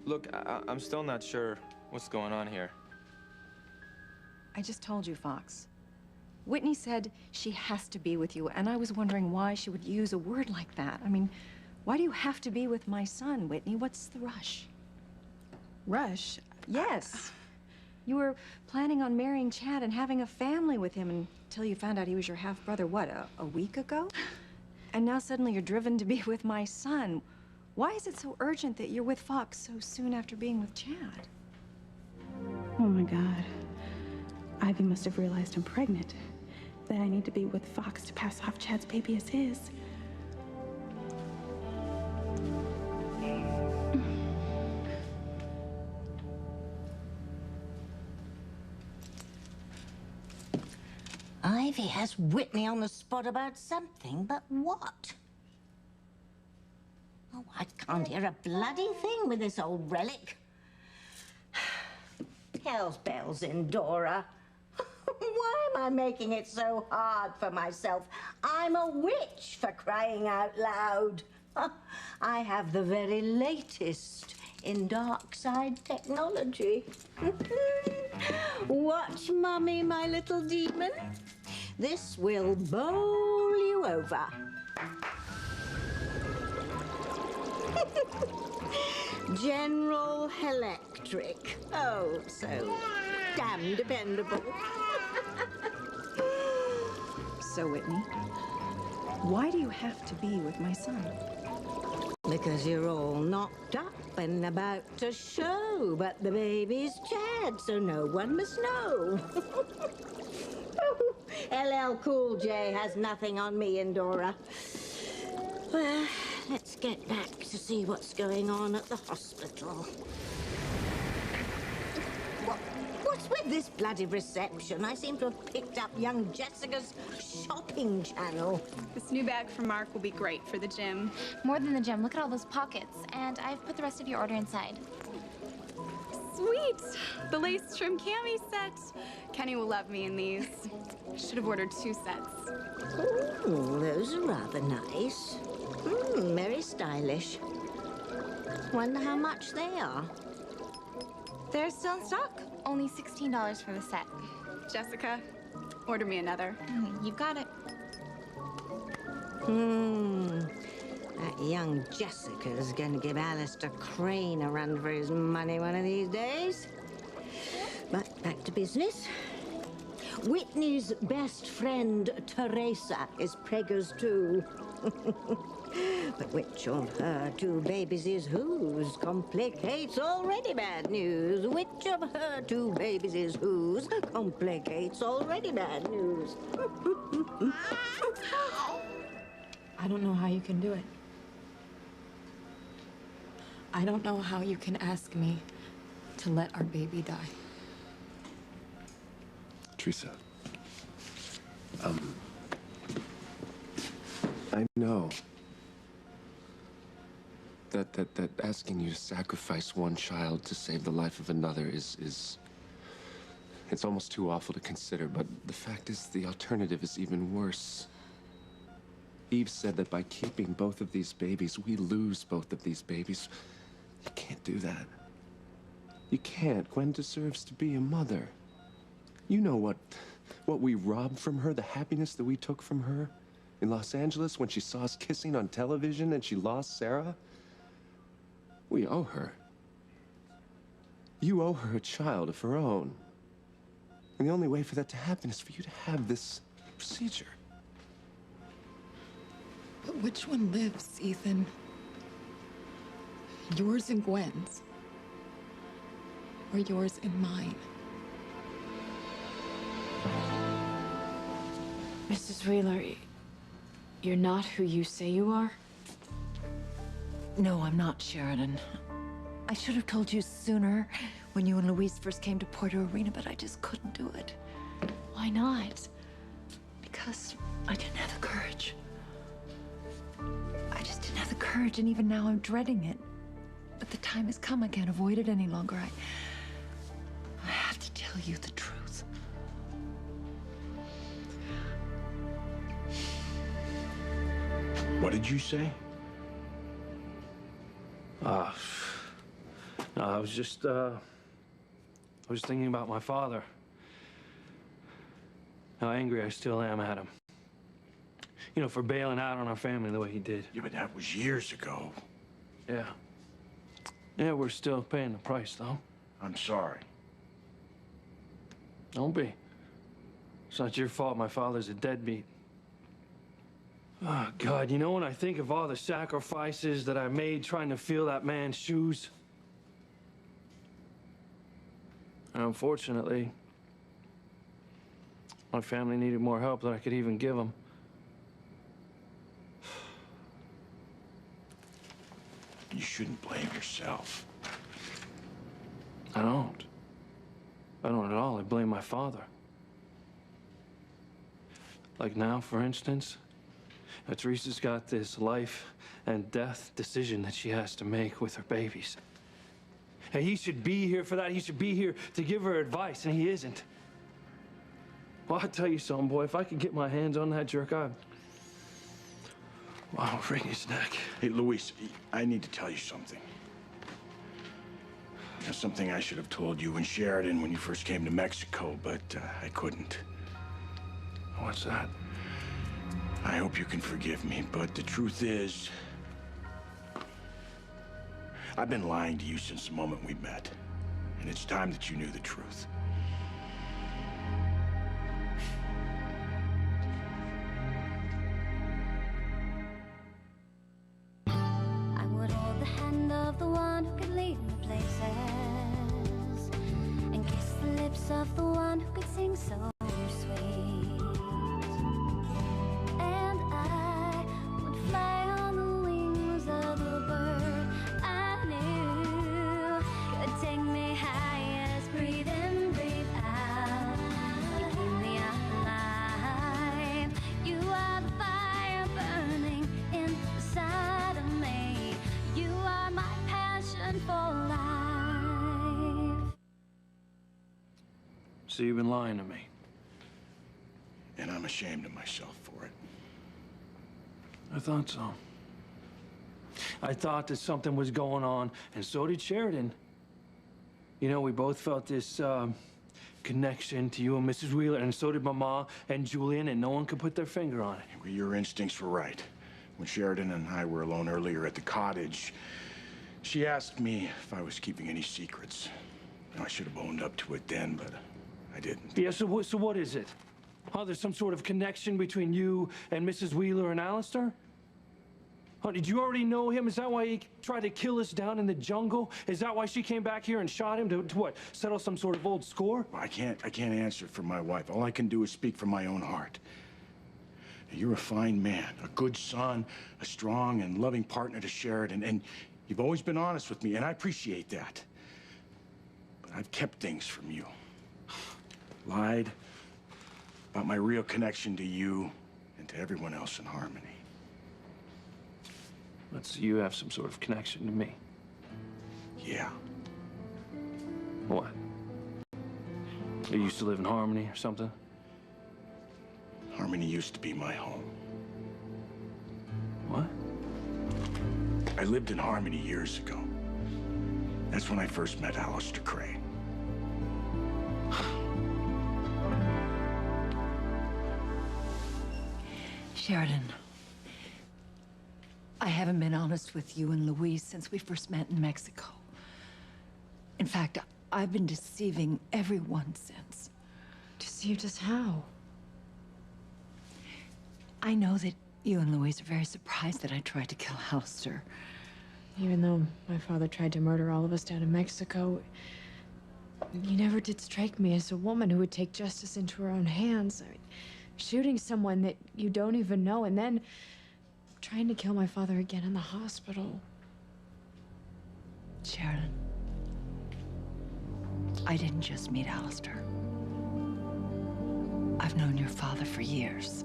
Look, I'm still not sure what's going on here. I just told you, Fox. Whitney said she has to be with you, and I was wondering why she would use a word like that. I mean, why do you have to be with my son, Whitney? What's the rush? Rush? Yes. You were planning on marrying Chad and having a family with him until you found out he was your half-brother, what, a week ago? And now suddenly you're driven to be with my son. Why is it so urgent that you're with Fox so soon after being with Chad? Oh my God. Ivy must have realized I'm pregnant. That I need to be with Fox to pass off Chad's baby as his. Ivy has Whitney on the spot about something, but what? Oh, I can't hear a bloody thing with this old relic. Hell's bells, Endora. Why am I making it so hard for myself? I'm a witch, for crying out loud. I have the very latest in dark side technology. Watch, Mummy, my little demon. This will bowl you over. General Electric. Oh, so damn dependable. So, Whitney, why do you have to be with my son? Because you're all knocked up and about to show, but the baby's Chad, so no one must know. LL Cool J has nothing on me, Endora. Well, let's get back to see what's going on at the hospital. What's with this bloody reception? I seem to have picked up young Jessica's shopping channel. This new bag from Mark will be great for the gym. More than the gym, look at all those pockets. And I've put the rest of your order inside. Sweet! The lace trim cami set. Kenny will love me in these. Should have ordered 2 sets. Ooh, those are rather nice. Very stylish. Wonder how much they are. They're still in stock. Only $16 for the set. Jessica, order me another. You got it. That young Jessica's going to give Alistair Crane a run for his money one of these days. But back to business. Whitney's best friend, Teresa, is preggers too. But which of her 2 babies is whose complicates already bad news. Which of her 2 babies is whose complicates already bad news. I don't know how you can do it. I don't know how you can ask me to let our baby die. Teresa, I know that asking you to sacrifice one child to save the life of another is it's almost too awful to consider, but the fact is the alternative is even worse. Eve said that by keeping both of these babies, we lose both of these babies. You can't do that. You can't. Gwen deserves to be a mother. You know what we robbed from her, the happiness that we took from her in Los Angeles when she saw us kissing on television and she lost Sarah? We owe her. You owe her a child of her own. And the only way for that to happen is for you to have this procedure. But which one lives, Ethan? Yours and Gwen's? Or yours and mine? Mrs. Wheeler, you're not who you say you are? No, I'm not, Sheridan. I should have told you sooner when you and Louise first came to Puerto Arena, but I just couldn't do it. Why not? Because I didn't have the courage. I just didn't have the courage, and even now I'm dreading it. But the time has come. I can't avoid it any longer. I have to tell you the truth. What did you say? I was just thinking about my father. How angry I still am at him. You know, for bailing out on our family the way he did. Yeah, but that was years ago. Yeah. Yeah, we're still paying the price, though. I'm sorry. Don't be. It's not your fault my father's a deadbeat. Oh, God, you know, when I think of all the sacrifices that I made trying to fill that man's shoes, and unfortunately, my family needed more help than I could even give them. You shouldn't blame yourself. I don't. I don't at all. I blame my father. Like now, for instance, Teresa's got this life and death decision that she has to make with her babies. And he should be here for that. He should be here to give her advice, and he isn't. Well, I'll tell you something, boy. If I could get my hands on that jerk, I'll wring his neck. Hey, Luis, I need to tell you something. There's something I should have told you in Sheridan when you first came to Mexico, but I couldn't. What's that? I hope you can forgive me, but the truth is, I've been lying to you since the moment we met, and it's time that you knew the truth. I would hold the hand of the one who could lead me places, and kiss the lips of the one who could sing so sweet. And I would fly on the wings of the bird I knew could take me highest. Breathe in, breathe out, you keep me alive. You are the fire burning inside of me. You are my passion for life. So you've been lying to me. And I'm ashamed of myself for it. I thought so. I thought that something was going on, and so did Sheridan. You know, we both felt this connection to you and Mrs. Wheeler, and so did Mama and Julian, and no one could put their finger on it. Well, your instincts were right. When Sheridan and I were alone earlier at the cottage, she asked me if I was keeping any secrets. I should have owned up to it then, but I didn't. Yeah, so what is it? Oh, there's some sort of connection between you and Mrs. Wheeler and Alistair? Oh, did you already know him? Is that why he tried to kill us down in the jungle? Is that why she came back here and shot him to what? Settle some sort of old score? I can't answer for my wife. All I can do is speak from my own heart. You're a fine man, a good son, a strong and loving partner to Sheridan, and you've always been honest with me, and I appreciate that. But I've kept things from you. Lied about my real connection to you and to everyone else in Harmony. So you have some sort of connection to me. Yeah. What? You used to live in Harmony or something? Harmony used to be my home. What? I lived in Harmony years ago. That's when I first met Alistair Crane. Sheridan, I haven't been honest with you and Luis since we first met in Mexico. In fact, I've been deceiving everyone since. Deceived us how? I know that you and Luis are very surprised that I tried to kill Alistair. Even though my father tried to murder all of us down in Mexico, you never did strike me as a woman who would take justice into her own hands. I mean, shooting someone that you don't even know and then trying to kill my father again in the hospital. Sheridan, I didn't just meet Alistair. I've known your father for years,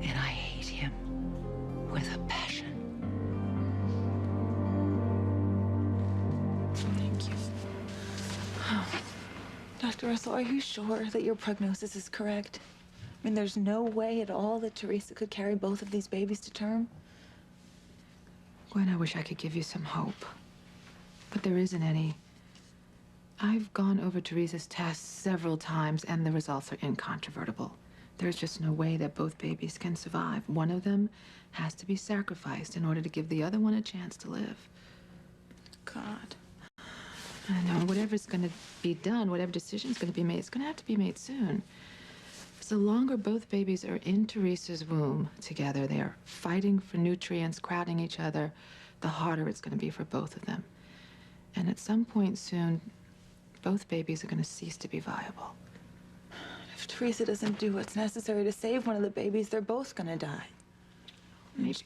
and I hate him with a passion. Thank you. Dr. Russell, are you sure that your prognosis is correct? I mean, there's no way at all that Teresa could carry both of these babies to term? Gwen, I wish I could give you some hope. But there isn't any. I've gone over Teresa's tests several times, and the results are incontrovertible. There's just no way that both babies can survive. One of them has to be sacrificed in order to give the other one a chance to live. God. I know, whatever's going to be done, whatever decision's going to be made, it's going to have to be made soon. So the longer both babies are in Teresa's womb together, they are fighting for nutrients, crowding each other, the harder it's going to be for both of them. And at some point soon, both babies are going to cease to be viable. If Teresa doesn't do what's necessary to save one of the babies, they're both going to die. Maybe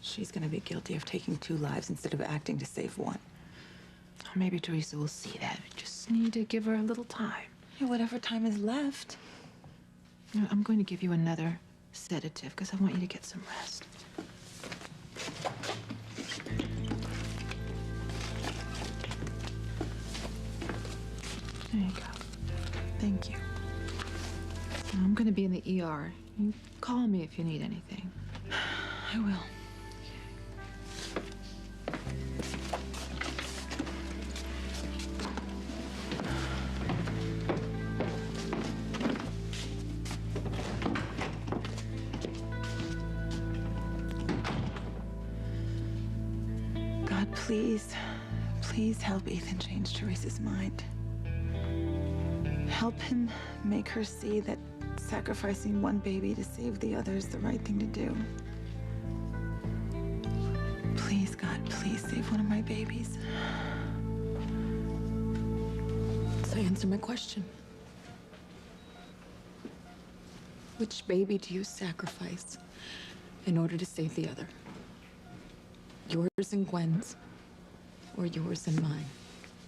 she's going to be guilty of taking 2 lives instead of acting to save one. Or maybe Teresa will see that. We just need to give her a little time. Yeah, whatever time is left. You know, I'm going to give you another sedative because I want you to get some rest. There you go. Thank you. I'm going to be in the ER. You call me if you need anything. I will. God, please help Ethan change Teresa's mind. Help him make her see that sacrificing one baby to save the other is the right thing to do. Please, God, please save one of my babies. So answer my question. Which baby do you sacrifice in order to save the other? Yours and Gwen's, or yours and mine?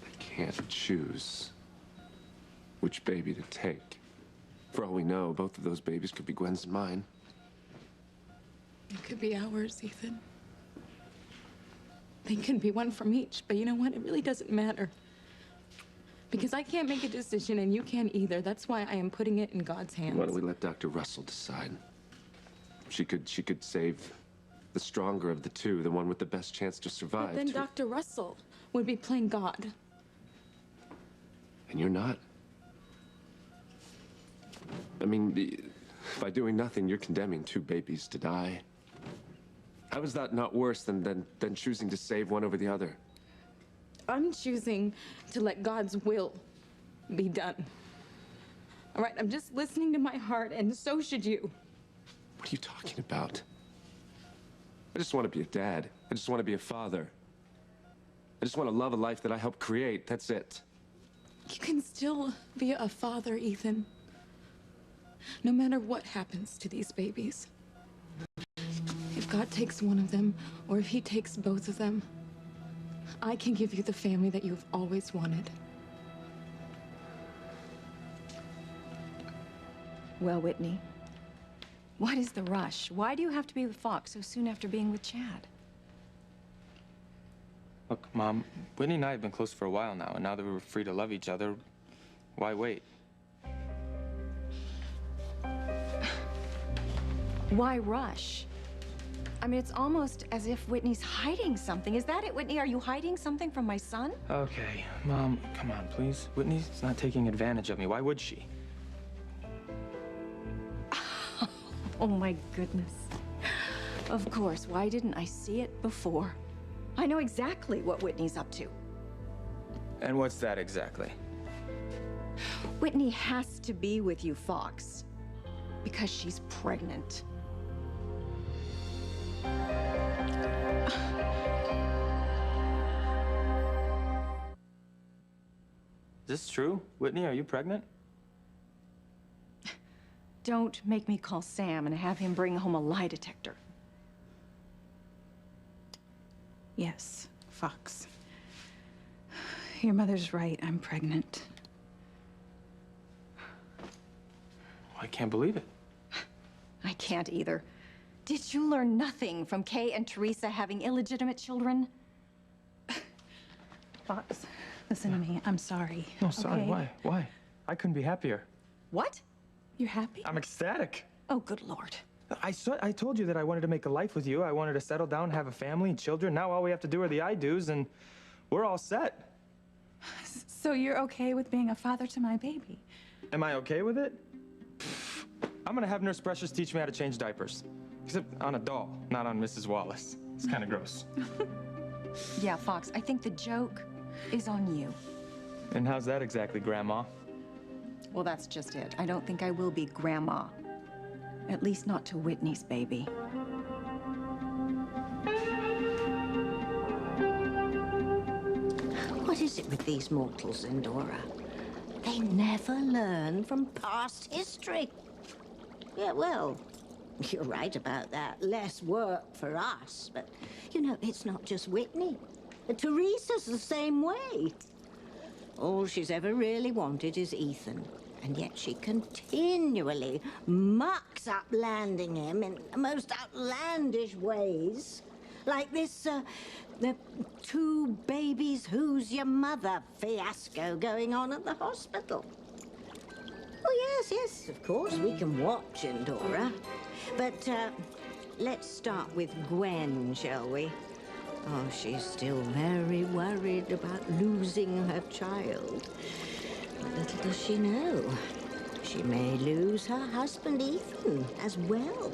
I can't choose which baby to take. For all we know, both of those babies could be Gwen's and mine. It could be ours, Ethan. They can be one from each, but you know what? It really doesn't matter. Because I can't make a decision and you can't either. That's why I am putting it in God's hands. Why don't we let Dr. Russell decide? She could save the stronger of the two, the one with the best chance to survive. But then Dr. Russell would be playing God. And you're not? I mean, by doing nothing, you're condemning 2 babies to die. How is that not worse than choosing to save one over the other? I'm choosing to let God's will be done. All right, I'm just listening to my heart, and so should you. What are you talking about? I just want to be a dad. I just want to be a father. I just want to love a life that I helped create. That's it. You can still be a father, Ethan. No matter what happens to these babies. If God takes one of them, or if he takes both of them, I can give you the family that you've always wanted. Well, Whitney, what is the rush? Why do you have to be with Fox so soon after being with Chad? Look, Mom, Whitney and I have been close for a while now, and now that we're free to love each other, why wait? Why rush? I mean, it's almost as if Whitney's hiding something. Is that it, Whitney? Are you hiding something from my son? Okay, Mom, come on, please. Whitney's not taking advantage of me. Why would she? Oh, my goodness. Of course. Why didn't I see it before? I know exactly what Whitney's up to. And what's that exactly? Whitney has to be with you, Fox, because she's pregnant. Is this true? Whitney, are you pregnant? Don't make me call Sam and have him bring home a lie detector. Yes, Fox. Your mother's right. I'm pregnant. I can't believe it. I can't either. Did you learn nothing from Kay and Teresa having illegitimate children? Fox, listen to me. I'm sorry. No, sorry. Okay? Why? I couldn't be happier. What? You're happy? I'm ecstatic. Oh, good Lord. I told you that I wanted to make a life with you. I wanted to settle down, have a family, children. Now all we have to do are the I-dos, and We're all set. So you're okay with being a father to my baby? Am I okay with it? I'm gonna have Nurse Precious teach me how to change diapers. Except on a doll, not on Mrs. Wallace. It's kind of gross. Yeah, Fox, I think the joke is on you. And how's that exactly, Grandma? Well, that's just it. I don't think I will be Grandma. At least not to Whitney's baby. What is it with these mortals, Endora? They never learn from past history. Yeah, well, you're right about that. Less work for us. But, you know, it's not just Whitney. Teresa's the same way. All she's ever really wanted is Ethan. And yet she continually mucks up landing him in the most outlandish ways. Like this, the two babies, who's your mother fiasco going on at the hospital. Oh, yes, of course, we can watch Endora. But let's start with Gwen, shall we? Oh, she's still very worried about losing her child. But little does she know, she may lose her husband, Ethan, as well.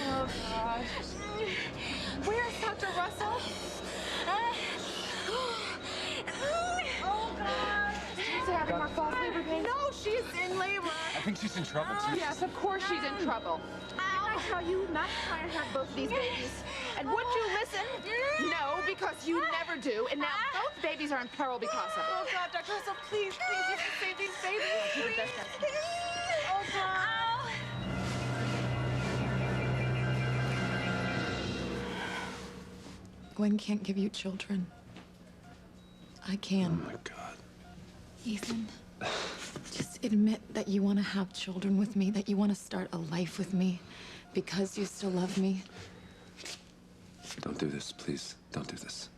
Oh, gosh. Where's Dr. Russell? Oh, God. She's having more false labor pains. No, she's in labor. I think she's in trouble, too. Yes, of course she's in trouble. Didn't I tell you not to try and have both of these babies? And would you listen? No, because you never do, and now both babies are in peril because of it. Oh, God, Dr. Russell, please, you can save these babies. Please. Oh, God. Gwen can't give you children. I can. Oh my God. Ethan, just admit that you want to have children with me, that you want to start a life with me because you still love me. Don't do this, please. Don't do this.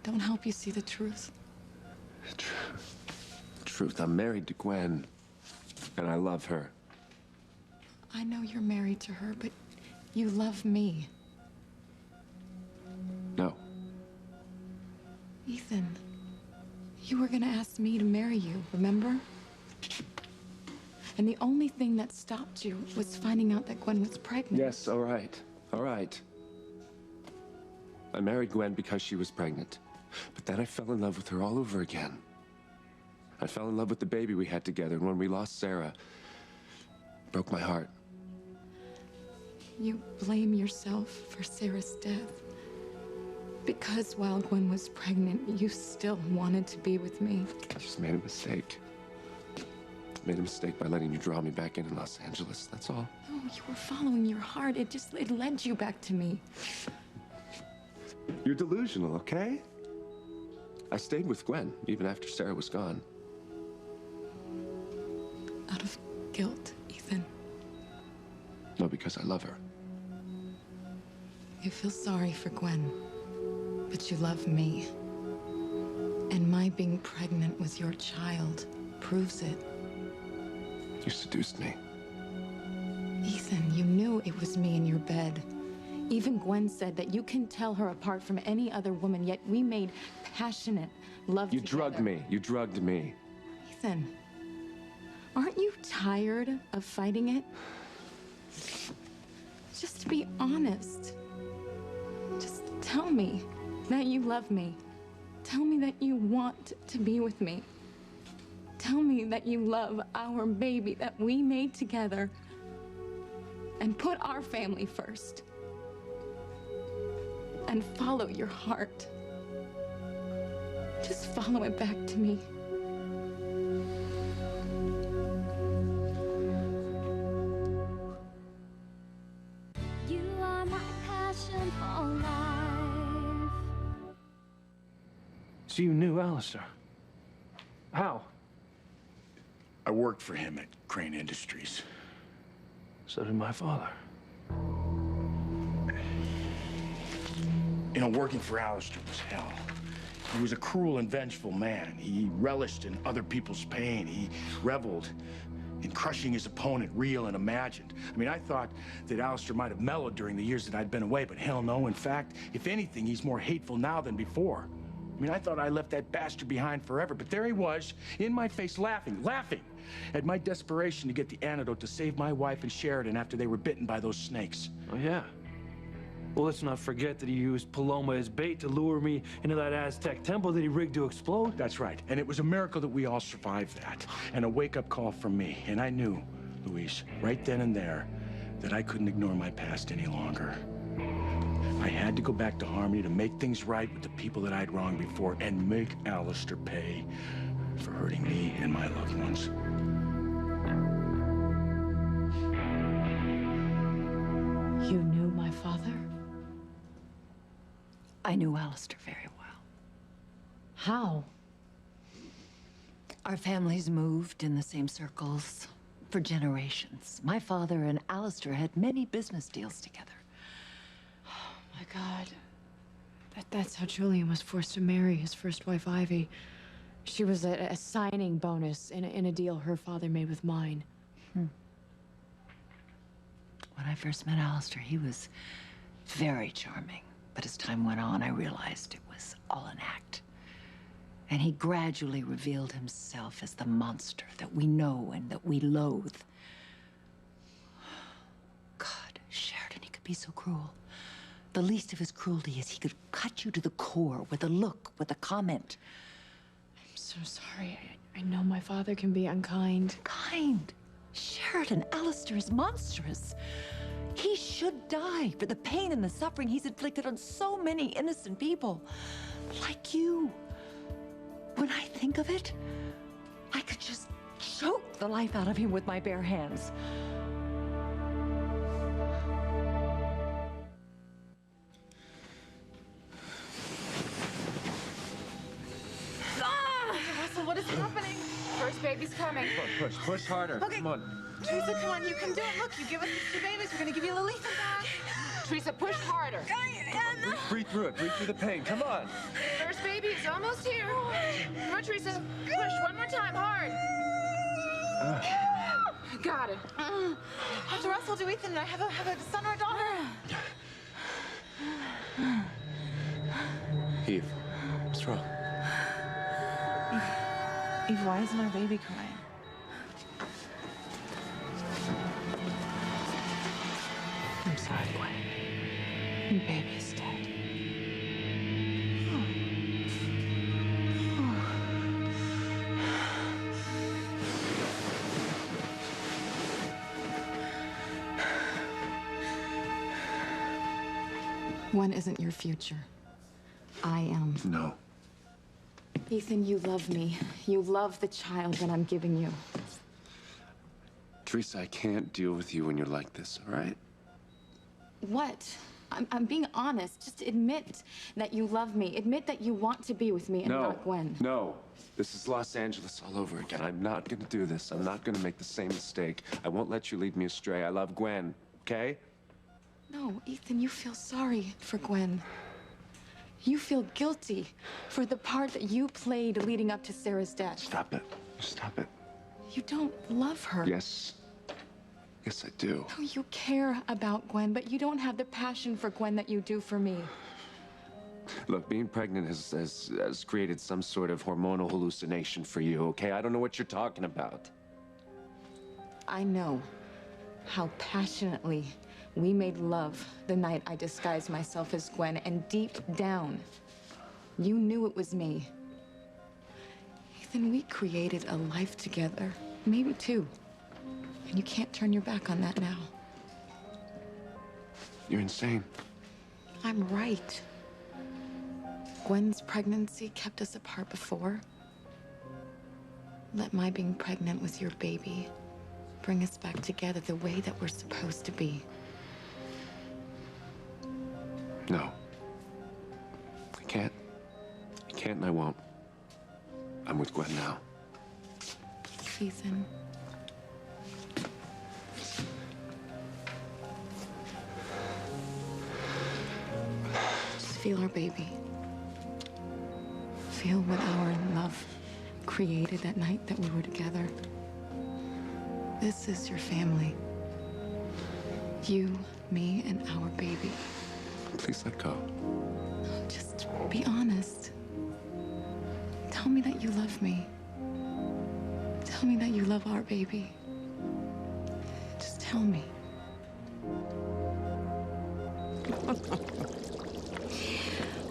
Don't help you see the truth. Truth, I'm married to Gwen, and I love her. I know you're married to her, but you love me. No. Ethan, you were gonna ask me to marry you, remember? And the only thing that stopped you was finding out that Gwen was pregnant. Yes, all right. All right. I married Gwen because she was pregnant. But then I fell in love with her all over again. I fell in love with the baby we had together, and when we lost Sarah, it broke my heart. You blame yourself for Sarah's death. Because while Gwen was pregnant, you still wanted to be with me. I just made a mistake. I made a mistake by letting you draw me back in Los Angeles, that's all. No, you were following your heart. It led you back to me. You're delusional, okay? I stayed with Gwen, even after Sarah was gone. Out of guilt, Ethan. No, because I love her. You feel sorry for Gwen, but you love me. And my being pregnant with your child proves it. You seduced me. Ethan, you knew it was me in your bed. Even Gwen said that you can tell her apart from any other woman, yet we made passionate love You together. drugged me. You drugged me. Ethan, aren't you tired of fighting it? Just be honest. Just tell me that you love me. Tell me that you want to be with me. Tell me that you love our baby that we made together and put our family first. And follow your heart. Just follow it back to me. You are my passion for life. So you knew Alistair? How? I worked for him at Crane Industries. So did my father. You know, working for Alistair was hell. He was a cruel and vengeful man. He relished in other people's pain. He reveled in crushing his opponent, real and imagined. I mean, I thought that Alistair might have mellowed during the years that I'd been away, but hell no. In fact, if anything, he's more hateful now than before. I mean, I thought I left that bastard behind forever, but there he was, in my face, laughing at my desperation to get the antidote to save my wife and Sheridan after they were bitten by those snakes. Oh, yeah. Well, let's not forget that he used Paloma as bait to lure me into that Aztec temple that he rigged to explode. That's right. And it was a miracle that we all survived that. And a wake-up call from me. And I knew, Luis, right then and there, that I couldn't ignore my past any longer. I had to go back to Harmony to make things right with the people that I'd wronged before and make Alistair pay for hurting me and my loved ones. You knew my father? I knew Alistair very well. How? Our families moved in the same circles for generations. My father and Alistair had many business deals together. Oh my God. That's how Julian was forced to marry his first wife, Ivy. She was a signing bonus in a deal her father made with mine. When I first met Alistair, he was very charming. But as time went on, I realized it was all an act. And he gradually revealed himself as the monster that we know and that we loathe. God, Sheridan, he could be so cruel. The least of his cruelty is he could cut you to the core with a look, with a comment. I'm so sorry. I know my father can be unkind. Kind? Sheridan, Alistair is monstrous. He should die for the pain and the suffering he's inflicted on so many innocent people. Like you. When I think of it, I could just choke the life out of him with my bare hands. Russell, what is happening? First baby's coming. Push harder. Okay. Come on. Teresa, come on, you can do it. Look, you give us these 2 babies, we're gonna give you Lolita back. Teresa, push harder. Breathe through it. Breathe through the pain. Come on. First baby is almost here. Come on, Teresa. Push one more time, hard. Got it. Dr. Russell, do Ethan and I have a son or a daughter? Eve, what's wrong? Eve, why isn't our baby crying? I'm sorry, Gwen. Your baby's dead. Gwen isn't your future. I am. No. Ethan, you love me. You love the child that I'm giving you. Teresa, I can't deal with you when you're like this, all right? What? I'm being honest. Just admit that you love me. Admit that you want to be with me and not Gwen. No. This is Los Angeles all over again. I'm not gonna do this. I'm not gonna make the same mistake. I won't let you lead me astray. I love Gwen, okay? No, Ethan, you feel sorry for Gwen. You feel guilty for the part that you played leading up to Sarah's death. Stop it. Stop it. You don't love her. Yes. Yes, I do. No, you care about Gwen, but you don't have the passion for Gwen that you do for me. Look, being pregnant has created some sort of hormonal hallucination for you, okay? I don't know what you're talking about. I know how passionately we made love the night I disguised myself as Gwen, and deep down, you knew it was me. Ethan, we created a life together, maybe 2. And you can't turn your back on that now. You're insane. I'm right. Gwen's pregnancy kept us apart before. Let my being pregnant with your baby bring us back together the way that we're supposed to be. No. I can't. I can't and I won't. I'm with Gwen now. Ethan. Just feel our baby. feel what our love created that night that we were together? This is your family. You, me, and our baby. Please let go. Just be honest. Tell me that you love me. Tell me that you love our baby. Just tell me.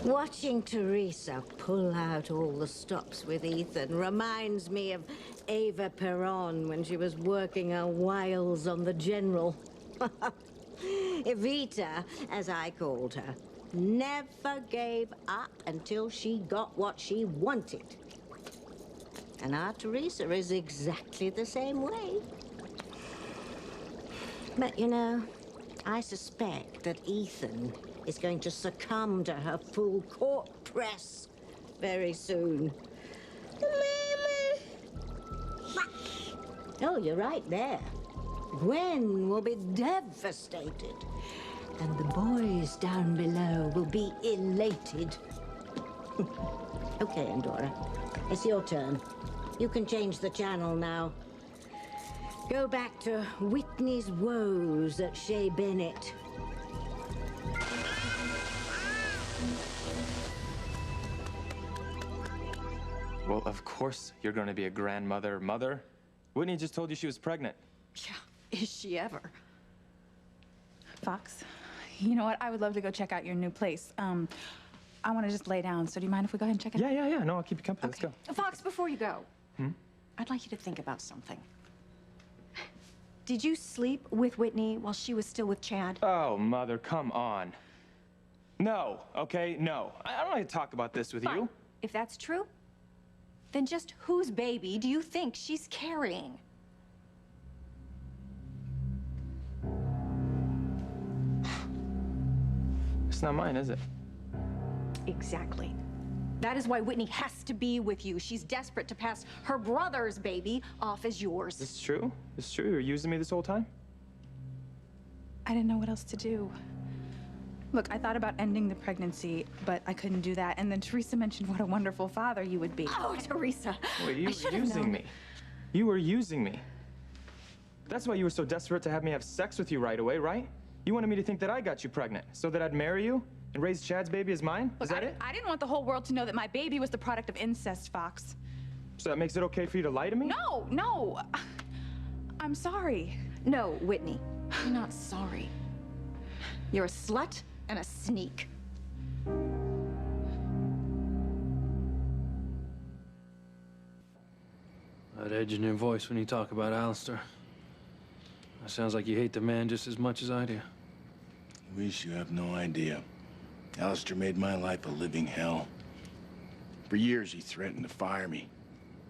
Watching Teresa pull out all the stops with Ethan reminds me of Eva Peron when she was working her wiles on the General. Evita, as I called her, never gave up until she got what she wanted. And our Teresa is exactly the same way. But, you know, I suspect that Ethan is going to succumb to her full court press very soon. Oh, you're right there. Gwen will be devastated. And the boys down below will be elated. Okay, Endora. It's your turn. You can change the channel now. Go back to Whitney's woes at Shea Bennett. Well, of course you're going to be a grandmother, mother. Whitney just told you she was pregnant. Yeah, is she ever? Fox, you know what? I would love to go check out your new place. I want to just lay down, so do you mind if we go ahead and check it out? Yeah. No, I'll keep you company. Let's go. Fox, before you go, I'd like you to think about something. Did you sleep with Whitney while she was still with Chad? Oh, Mother, come on. No, okay, no. I don't want to talk about this with Fine. you. If that's true, then just whose baby do you think she's carrying? It's not mine, is it? Exactly. That is why Whitney has to be with you. She's desperate to pass her brother's baby off as yours. It's true? It's true? You're using me this whole time? I didn't know what else to do. Look, I thought about ending the pregnancy, but I couldn't do that. And then Teresa mentioned what a wonderful father you would be. Oh, Teresa. Wait, you were using me. You were using me. That's why you were so desperate to have me have sex with you right away, right? You wanted me to think that I got you pregnant so that I'd marry you and raise Chad's baby as mine? Look, Is that it? I didn't want the whole world to know that my baby was the product of incest, Fox. So that makes it okay for you to lie to me? No. I'm sorry. No, Whitney. You're not sorry. You're a slut and a sneak. That edge in your voice when you talk about Alistair. That sounds like you hate the man just as much as I do. Luis, you have no idea. Alistair made my life a living hell. For years, he threatened to fire me.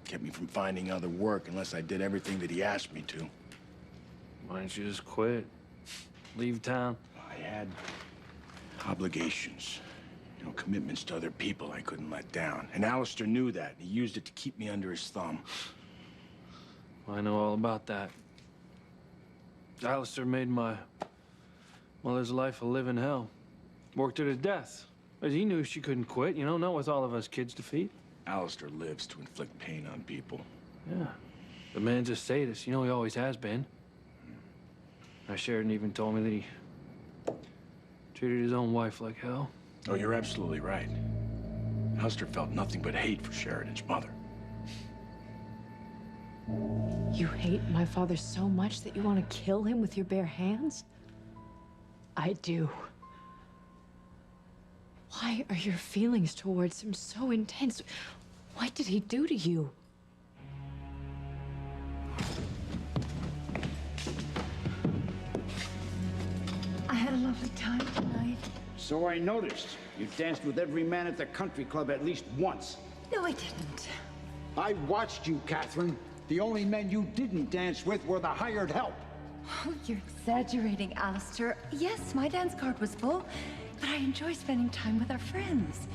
Kept me from finding other work unless I did everything that he asked me to. Why don't you just quit? Leave town? I had obligations. You know, commitments to other people I couldn't let down. And Alistair knew that, and he used it to keep me under his thumb. I know all about that. Alistair made my mother's life a living hell. Worked her to death. Because he knew she couldn't quit, you know, not with all of us kids to feed. Alistair lives to inflict pain on people. Yeah. The man's a sadist. You know he always has been. Sheridan even told me that he treated his own wife like hell. Oh, you're absolutely right. Alistair felt nothing but hate for Sheridan's mother. You hate my father so much that you want to kill him with your bare hands? I do. Why are your feelings towards him so intense? What did he do to you? I had a lovely time tonight. So I noticed. You danced with every man at the country club at least once. No, I didn't. I watched you, Catherine. The only men you didn't dance with were the hired help. Oh, you're exaggerating, Alistair. Yes, my dance card was full, but I enjoy spending time with our friends.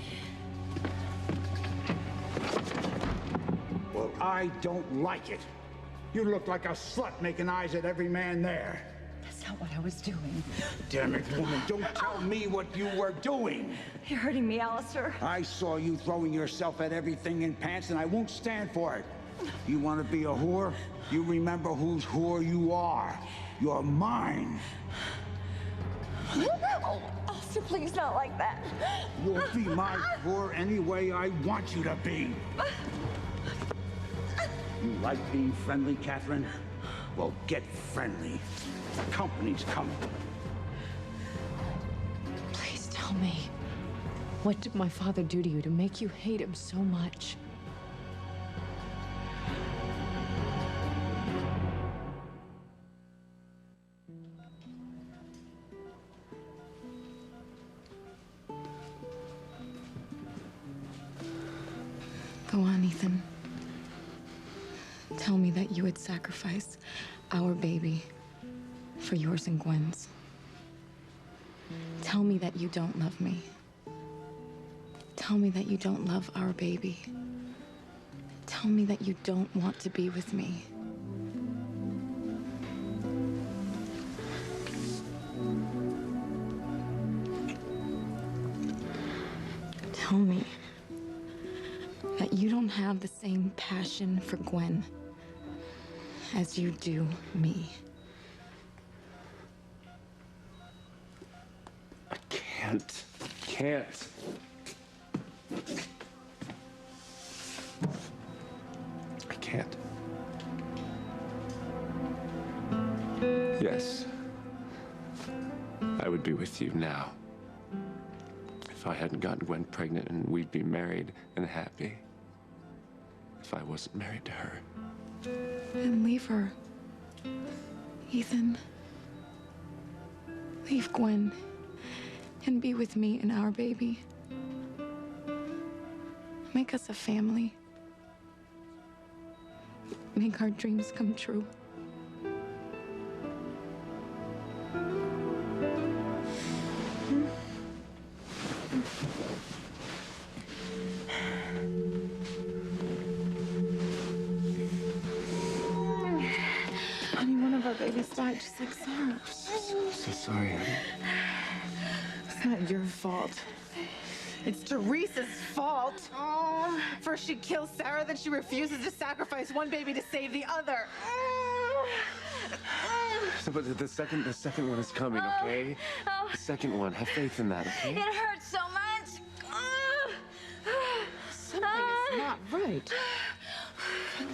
Well, I don't like it. You look like a slut making eyes at every man there. That's not what I was doing. Damn it, woman, don't tell me what you were doing. You're hurting me, Alistair. I saw you throwing yourself at everything in pants, and I won't stand for it. You want to be a whore? You remember whose whore you are. You're mine. Oh, Alistair, please, not like that. You'll be my whore any way I want you to be. You like being friendly, Catherine? Well, get friendly. Company's coming. Please tell me. What did my father do to you to make you hate him so much? Go on, Ethan. Tell me that you would sacrifice our baby for yours and Gwen's. Tell me that you don't love me. Tell me that you don't love our baby. Tell me that you don't want to be with me. Tell me that you don't have the same passion for Gwen as you do me. I can't. I can't. Yes. I would be with you now. If I hadn't gotten Gwen pregnant and we'd be married and happy. If I wasn't married to her. Then leave her. Ethan. Leave Gwen and be with me and our baby. Make us a family. Make our dreams come true. Honey, one of our babies died just like Sarah. So sorry, honey. It's not your fault. It's Teresa's fault. First she kills Sarah, then she refuses to sacrifice one baby to save the other. But the second one is coming, okay? The second one. Have faith in that, okay? It hurts so much. Something is not right.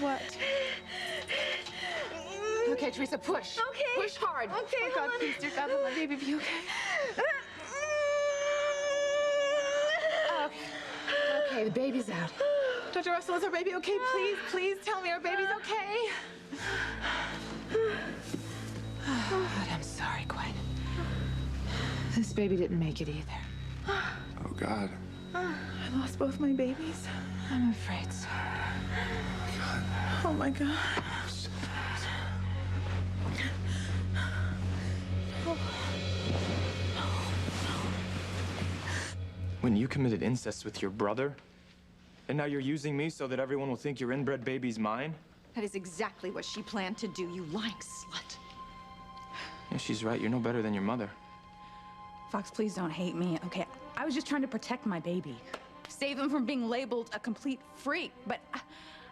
What? Okay, Teresa, push. Okay. Push hard. Okay, Oh, God, hold on. please, dear God, let my baby be okay. Okay, the baby's out. Dr. Russell, is our baby okay? Please, please tell me our baby's okay. God, I'm sorry, Gwen. This baby didn't make it either. Oh, God. I lost both my babies. I'm afraid so. Oh, my God. When you committed incest with your brother, and now you're using me so that everyone will think your inbred baby's mine? That is exactly what she planned to do, you lying slut. Yeah, she's right. You're no better than your mother. Fox, please don't hate me, okay? I was just trying to protect my baby. Save him from being labeled a complete freak, but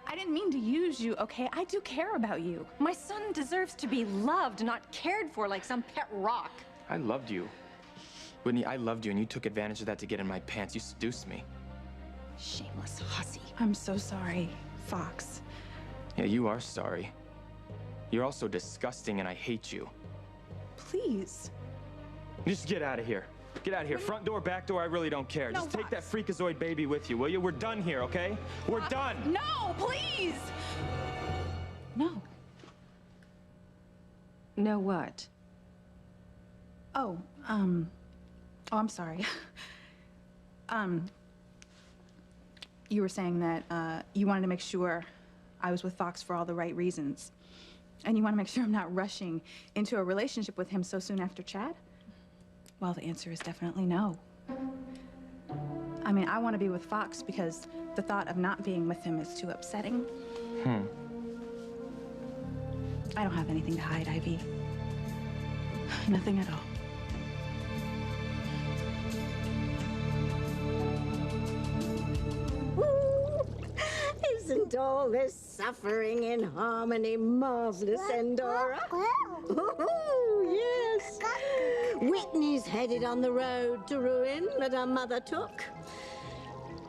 I didn't mean to use you, okay? I do care about you. My son deserves to be loved, not cared for like some pet rock. I loved you. Whitney, I loved you, and you took advantage of that to get in my pants. You seduced me. Shameless hussy. I'm so sorry, Fox. Yeah, you are sorry. You're also disgusting, and I hate you. Please. Just get out of here. Get out of here. Front door, back door, I really don't care. No, Just take Fox. that freakazoid baby with you, will you? We're done here, okay? We're done! No, please! No. No what? Oh, I'm sorry. You were saying that, you wanted to make sure I was with Fox for all the right reasons. And you want to make sure I'm not rushing into a relationship with him so soon after Chad? Well, the answer is definitely no. I mean, I want to be with Fox because the thought of not being with him is too upsetting. I don't have anything to hide, Ivy. Nothing at all. Isn't all this suffering in harmony marvelous, Endora? Oh, yes. Whitney's headed on the road to ruin that her mother took.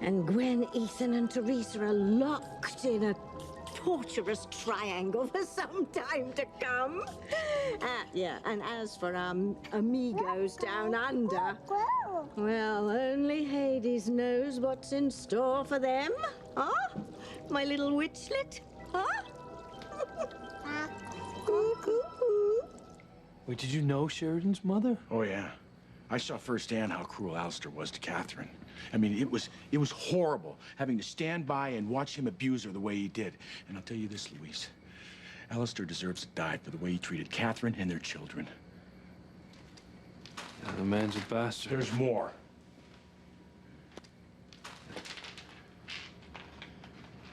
And Gwen, Ethan, and Teresa are locked in a torturous triangle for some time to come. Yeah, and as for our amigos down under, well, only Hades knows what's in store for them. Huh? My little witchlet? Huh? Wait, did you know Sheridan's mother? Oh, yeah. I saw firsthand how cruel Alistair was to Catherine. I mean, it was horrible having to stand by and watch him abuse her the way he did. And I'll tell you this, Louise. Alistair deserves to die for the way he treated Catherine and their children. Yeah, the man's a bastard. There's more.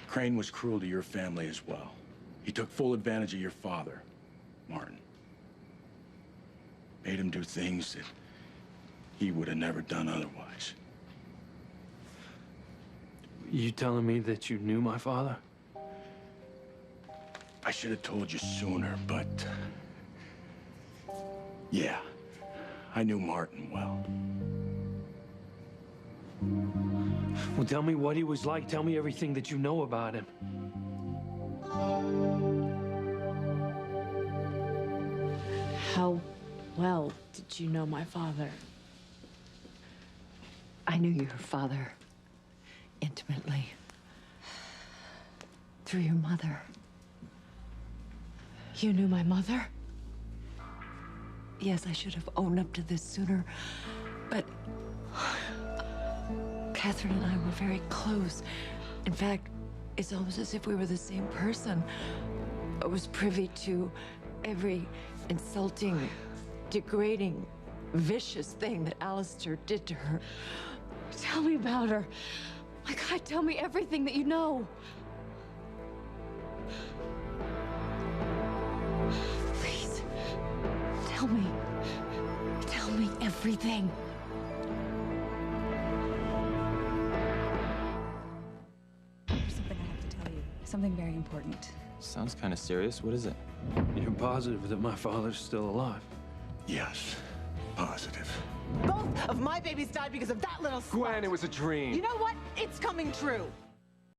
Crane was cruel to your family as well. He took full advantage of your father, Martin. Made him do things that he would have never done otherwise. You telling me that you knew my father? I should have told you sooner, but... yeah, I knew Martin well. Well, tell me what he was like. Tell me everything that you know about him. How well did you know my father? I knew your father intimately through your mother. You knew my mother? Yes, I should have owned up to this sooner, but Catherine and I were very close. In fact, it's almost as if we were the same person. I was privy to every insulting, degrading, vicious thing that Alistair did to her. Tell me about her. My God, tell me everything that you know. Please, tell me. Tell me everything. There's something I have to tell you. Something very important. Sounds kind of serious. What is it? You're positive that my father's still alive? Yes, positive. Both of my babies died because of that little slut. Gwen, it was a dream. You know what? It's coming true.